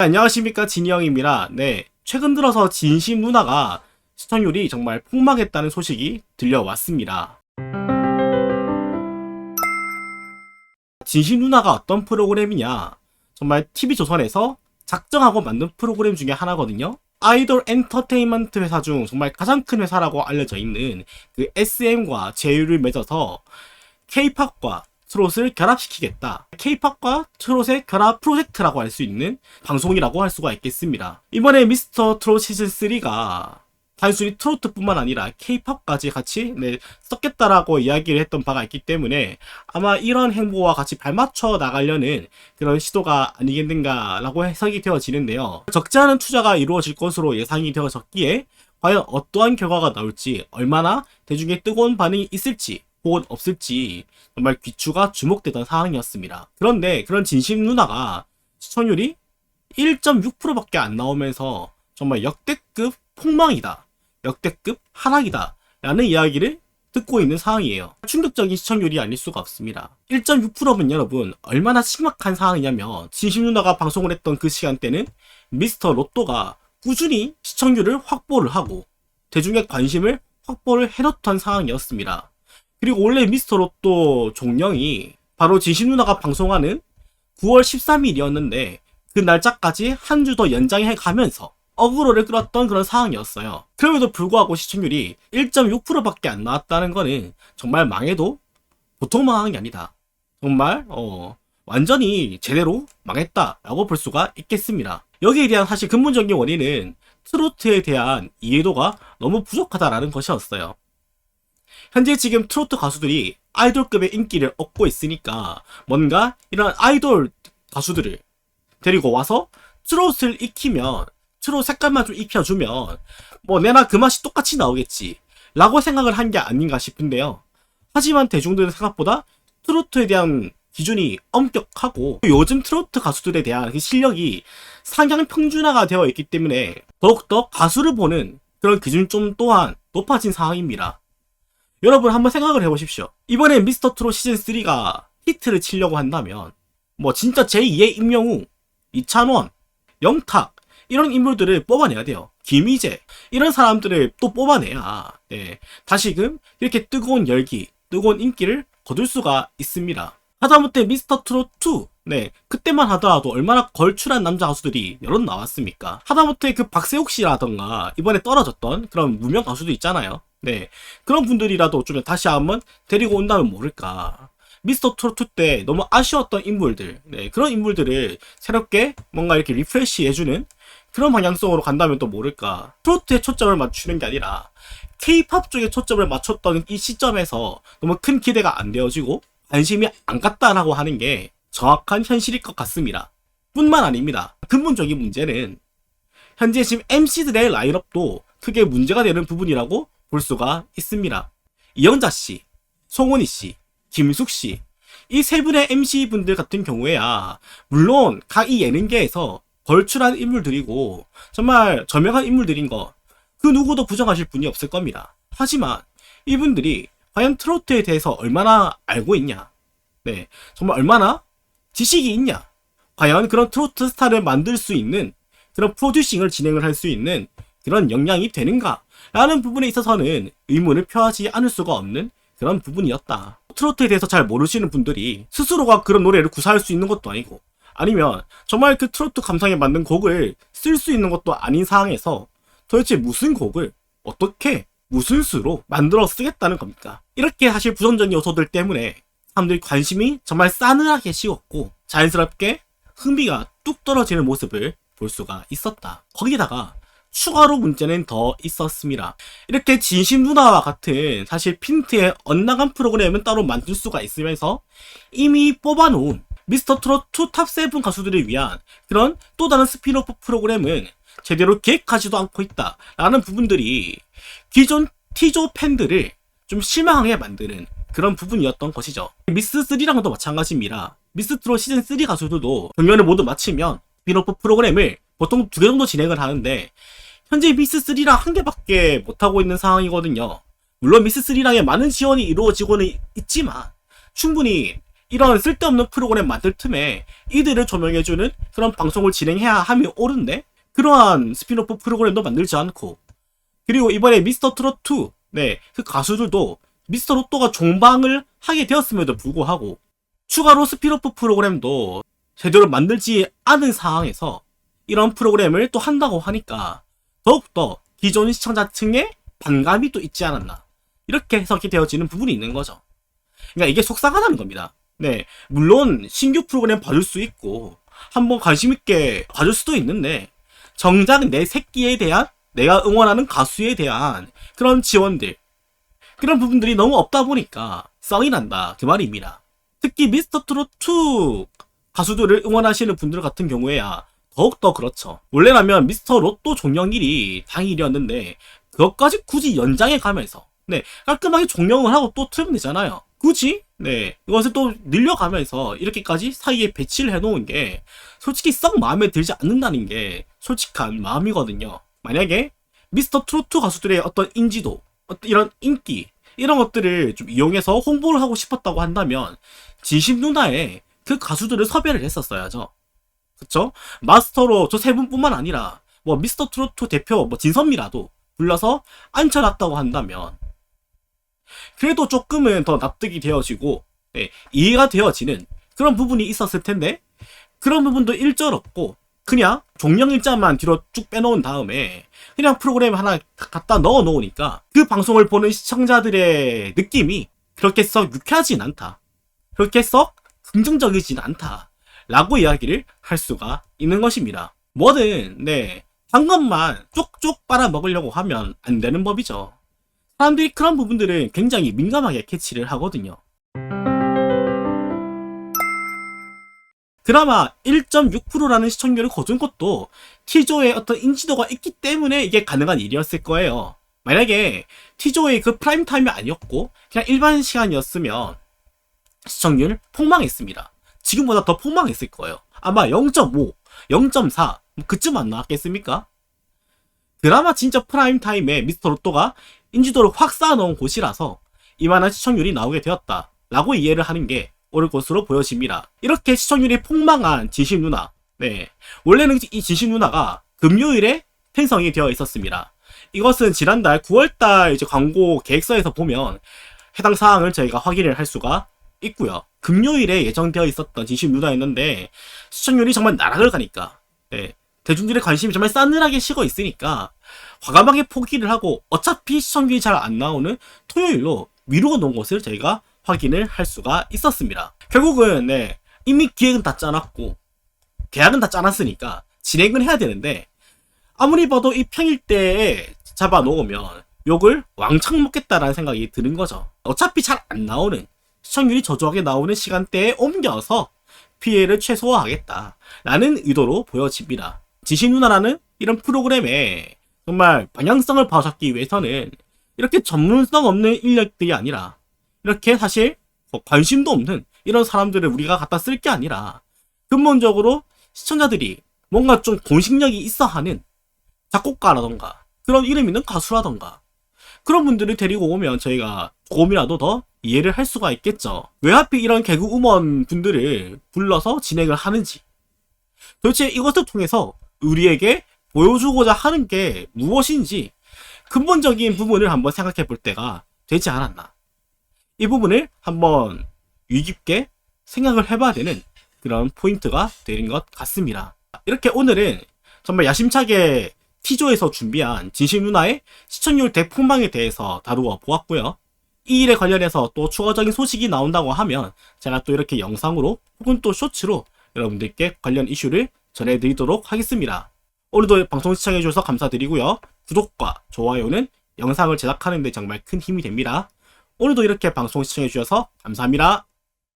안녕하십니까, 진이형입니다. 네, 최근 들어서 진심 누나가 시청률이 정말 폭망했다는 소식이 들려왔습니다. 진심 누나가 어떤 프로그램이냐, 정말 TV조선에서 작정하고 만든 프로그램 중에 하나거든요. 아이돌 엔터테인먼트 회사 중 정말 가장 큰 회사라고 알려져 있는 그 SM과 제휴를 맺어서 K-팝과 트롯을 결합시키겠다. K-팝과 트롯의 결합 프로젝트라고 할 수 있는 방송이라고 할 수가 있겠습니다. 이번에 미스터 트롯 시즌3가 단순히 트로트뿐만 아니라 K-팝까지 같이 섞겠다라고 이야기를 했던 바가 있기 때문에 아마 이런 행보와 같이 발맞춰 나가려는 그런 시도가 아니겠는가라고 해석이 되어지는데요. 적지 않은 투자가 이루어질 것으로 예상이 되어졌기에 과연 어떠한 결과가 나올지, 얼마나 대중의 뜨거운 반응이 있을지 혹은 없을지 정말 귀추가 주목되던 상황이었습니다. 그런데 그런 진심 누나가 시청률이 1.6%밖에 안 나오면서 정말 역대급 폭망이다, 역대급 하락이다 라는 이야기를 듣고 있는 상황이에요. 충격적인 시청률이 아닐 수가 없습니다. 1.6%면 여러분 얼마나 심각한 상황이냐면, 진심 누나가 방송을 했던 그 시간대는 미스터 로또가 꾸준히 시청률을 확보를 하고 대중의 관심을 확보를 해놓던 상황이었습니다. 그리고 원래 미스터 로또 종영이 바로 진심 누나가 방송하는 9월 13일이었는데 그 날짜까지 한 주 더 연장해 가면서 어그로를 끌었던 그런 상황이었어요. 그럼에도 불구하고 시청률이 1.6%밖에 안 나왔다는 거는 정말 망해도 보통 망한 게 아니다. 정말 완전히 제대로 망했다라고 볼 수가 있겠습니다. 여기에 대한 사실 근본적인 원인은 트로트에 대한 이해도가 너무 부족하다라는 것이었어요. 현재 지금 트로트 가수들이 아이돌급의 인기를 얻고 있으니까 뭔가 이런 아이돌 가수들을 데리고 와서 트로트를 익히면, 트로트 색깔만 좀 입혀주면 뭐 내나 그 맛이 똑같이 나오겠지 라고 생각을 한 게 아닌가 싶은데요. 하지만 대중들은 생각보다 트로트에 대한 기준이 엄격하고 요즘 트로트 가수들에 대한 그 실력이 상향 평준화가 되어 있기 때문에 더욱더 가수를 보는 그런 기준 좀 또한 높아진 상황입니다. 여러분 한번 생각을 해보십시오. 이번에 미스터 트롯 시즌3가 히트를 치려고 한다면 뭐 진짜 제2의 임영웅, 이찬원, 영탁 이런 인물들을 뽑아내야 돼요. 김희재 이런 사람들을 또 뽑아내야 다시금 이렇게 뜨거운 열기, 뜨거운 인기를 거둘 수가 있습니다. 하다못해 미스터 트롯 2 그때만 하더라도 얼마나 걸출한 남자 가수들이 여럿 나왔습니까? 하다못해 그 박세욱 씨라던가 이번에 떨어졌던 그런 무명 가수도 있잖아요. 그런 분들이라도 좀 다시 한번 데리고 온다면 모를까. 미스터 트롯 2 때 너무 아쉬웠던 인물들, 그런 인물들을 새롭게 뭔가 이렇게 리프레시 해주는 그런 방향성으로 간다면 또 모를까. 트로트에 초점을 맞추는 게 아니라 K-팝 쪽에 초점을 맞췄던 이 시점에서 너무 큰 기대가 안 되어지고 관심이 안 갔다라고 하는 게 정확한 현실일 것 같습니다. 뿐만 아닙니다. 근본적인 문제는 현재 지금 MC들의 라인업도 크게 문제가 되는 부분이라고 볼 수가 있습니다. 이영자씨, 송은희씨, 김숙씨 이 세 분의 MC분들 같은 경우에야 물론 각 이 예능계에서 걸출한 인물들이고 정말 저명한 인물들인 거 그 누구도 부정하실 분이 없을 겁니다. 하지만 이분들이 과연 트로트에 대해서 얼마나 알고 있냐, 정말 얼마나 지식이 있냐, 과연 그런 트로트 스타를 만들 수 있는 그런 프로듀싱을 진행을 할 수 있는 그런 역량이 되는가 라는 부분에 있어서는 의문을 표하지 않을 수가 없는 그런 부분이었다. 트로트에 대해서 잘 모르시는 분들이 스스로가 그런 노래를 구사할 수 있는 것도 아니고, 아니면 정말 그 트로트 감상에 맞는 곡을 쓸 수 있는 것도 아닌 상황에서 도대체 무슨 곡을 어떻게 무슨 수로 만들어 쓰겠다는 겁니까? 이렇게 사실 부정적인 요소들 때문에 사람들이 관심이 정말 싸늘하게 식었고 자연스럽게 흥미가 뚝 떨어지는 모습을 볼 수가 있었다. 거기다가 추가로 문제는 더 있었습니다. 이렇게 진심 누나와 같은 사실 핀트의 엇나간 프로그램은 따로 만들 수가 있으면서 이미 뽑아놓은 미스터 트롯 2 탑7 가수들을 위한 그런 또 다른 스피노프 프로그램은 제대로 기획하지도 않고 있다라는 부분들이 기존 T조 팬들을 좀 실망하게 만드는 그런 부분이었던 것이죠. 미스3랑도 마찬가지입니다. 미스 트롯 시즌3 가수들도 경연을 모두 마치면 스피노프 프로그램을 보통 2개 정도 진행을 하는데 현재 미스3랑 1개밖에 못하고 있는 상황이거든요. 물론 미스3랑의 많은 지원이 이루어지고는 있지만 충분히 이런 쓸데없는 프로그램 만들 틈에 이들을 조명해주는 그런 방송을 진행해야 함이 옳은데 그러한 스피노프 프로그램도 만들지 않고, 그리고 이번에 미스터 트롯2 그 가수들도 미스터 로또가 종방을 하게 되었음에도 불구하고 추가로 스피노프 프로그램도 제대로 만들지 않은 상황에서 이런 프로그램을 또 한다고 하니까 더욱더 기존 시청자층의 반감이 또 있지 않았나, 이렇게 해석이 되어지는 부분이 있는 거죠. 그러니까 이게 속상하다는 겁니다. 물론 신규 프로그램 봐줄 수 있고 한번 관심 있게 봐줄 수도 있는데 정작 내 새끼에 대한, 내가 응원하는 가수에 대한 그런 지원들, 그런 부분들이 너무 없다 보니까 썽이 난다, 그 말입니다. 특히 미스터 트롯2 가수들을 응원하시는 분들 같은 경우에야 더욱더 그렇죠. 원래라면 미스터 로또 종영일이 당일이었는데 그것까지 굳이 연장해 가면서 깔끔하게 종영을 하고 또 틀면 되잖아요. 굳이 이것을 또 늘려가면서 이렇게까지 사이에 배치를 해놓은 게 솔직히 썩 마음에 들지 않는다는 게 솔직한 마음이거든요. 만약에 미스터 트로트 가수들의 어떤 인지도, 어떤 이런 인기, 이런 것들을 좀 이용해서 홍보를 하고 싶었다고 한다면 진심 누나의 그 가수들을 섭외를 했었어야죠. 그쵸? 마스터로 저 세 분뿐만 아니라 뭐 미스터 트로트 대표 뭐 진선미라도 불러서 앉혀놨다고 한다면 그래도 조금은 더 납득이 되어지고 이해가 되어지는 그런 부분이 있었을 텐데 그런 부분도 일절 없고 그냥 종영일자만 뒤로 쭉 빼놓은 다음에 그냥 프로그램 하나 갖다 넣어 놓으니까 그 방송을 보는 시청자들의 느낌이 그렇게 썩 유쾌하진 않다, 그렇게 썩 긍정적이진 않다 라고 이야기를 할 수가 있는 것입니다. 뭐든 한 것만 쪽쪽 빨아먹으려고 하면 안 되는 법이죠. 사람들이 그런 부분들은 굉장히 민감하게 캐치를 하거든요. 드라마 1.6%라는 시청률을 거둔 것도 T조의 어떤 인지도가 있기 때문에 이게 가능한 일이었을 거예요. 만약에 T조의 그 프라임 타임이 아니었고 그냥 일반 시간이었으면 시청률 폭망했습니다. 지금보다 더 폭망했을 거예요. 아마 0.5, 0.4 그쯤 안 나왔겠습니까? 드라마 진짜 프라임 타임에 미스터 로또가 인지도를 확 쌓아놓은 곳이라서 이만한 시청률이 나오게 되었다 라고 이해를 하는 게 옳을 것으로 보여집니다. 이렇게 시청률이 폭망한 진심 누나, 원래는 이 진심 누나가 금요일에 편성이 되어 있었습니다. 이것은 지난달 9월달 이제 광고 계획서에서 보면 해당 사항을 저희가 확인을 할 수가 있고요. 금요일에 예정되어 있었던 진심 누나였는데 시청률이 정말 나락을 가니까 대중들의 관심이 정말 싸늘하게 식어 있으니까 과감하게 포기를 하고 어차피 시청률이 잘 안 나오는 토요일로 미루어 놓은 것을 저희가 확인을 할 수가 있었습니다. 결국은 이미 기획은 다 짜놨고 계약은 다 짜놨으니까 진행은 해야 되는데 아무리 봐도 이 평일 때에 잡아놓으면 욕을 왕창 먹겠다라는 생각이 드는 거죠. 어차피 잘 안 나오는, 시청률이 저조하게 나오는 시간대에 옮겨서 피해를 최소화하겠다라는 의도로 보여집니다. 지신 누나라는 이런 프로그램에 정말 방향성을 봐잡기 위해서는 이렇게 전문성 없는 인력들이 아니라 이렇게 사실 관심도 없는 이런 사람들을 우리가 갖다 쓸 게 아니라 근본적으로 시청자들이 뭔가 좀 공식력이 있어 하는 작곡가라던가 그런 이름 있는 가수라던가 그런 분들을 데리고 오면 저희가 조금이라도 더 이해를 할 수가 있겠죠. 왜 하필 이런 개그우먼 분들을 불러서 진행을 하는지, 도대체 이것을 통해서 우리에게 보여주고자 하는 게 무엇인지 근본적인 부분을 한번 생각해 볼 때가 되지 않았나. 이 부분을 한번 유의 깊게 생각을 해봐야 되는 그런 포인트가 되는 것 같습니다. 이렇게 오늘은 정말 야심차게 T조에서 준비한 진심 누나의 시청률 대폭망에 대해서 다루어 보았고요. 이 일에 관련해서 또 추가적인 소식이 나온다고 하면 제가 또 이렇게 영상으로 혹은 또 쇼츠로 여러분들께 관련 이슈를 전해드리도록 하겠습니다. 오늘도 방송 시청해주셔서 감사드리고요. 구독과 좋아요는 영상을 제작하는 데 정말 큰 힘이 됩니다. 오늘도 이렇게 방송 시청해주셔서 감사합니다.